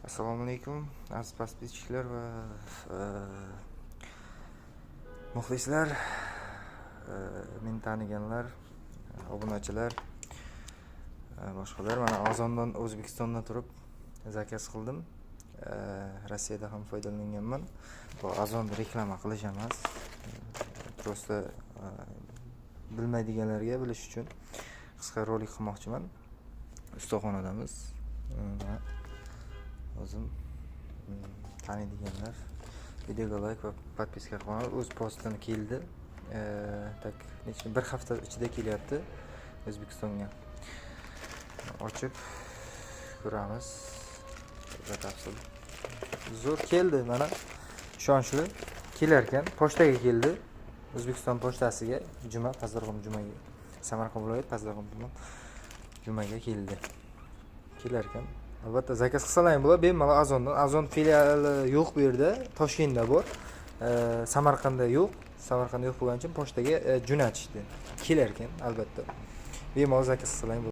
Assalomu alaykum aziz podpischilar va muxlislar, meni taniganlar, obunachilar, boshqalar. Mana azondan O'zbekistondan turib zakaz qildim. Rossiyada ham foydalanganman. Bu azonni reklama qilish emas. Prosta bilmaydiganlarga bilish uchun qisqa rolik qilmoqchiman. Ustaxonadamiz. O'zim taniydiganlar videoga like va podpiska qilib o'z postini keldi. Tak bir hafta ichida kelyapti O'zbekistonga. Ochib ko'ramiz. Batafsil. Zo'r keldi, mana ishonchli kelar ekan. Pochtaga keldi. O'zbekiston pochtasiga juma, Pazdarg'om jumaga. Samarqand viloyat Pazdarg'om jumaga keldi. Kelar ekan. Albatta zakaz qilsalar ham bo'ladi. Bemalol Azon filiali yo'q bu yerda, Toshkentda bor. Samarqandda yo'q. Samarqandda yo'q bo'lgani uchun pochtaga jo'natishdi. Kelar ekan, albatta. Bemalol zakaz qilsalar ham bo'ladi.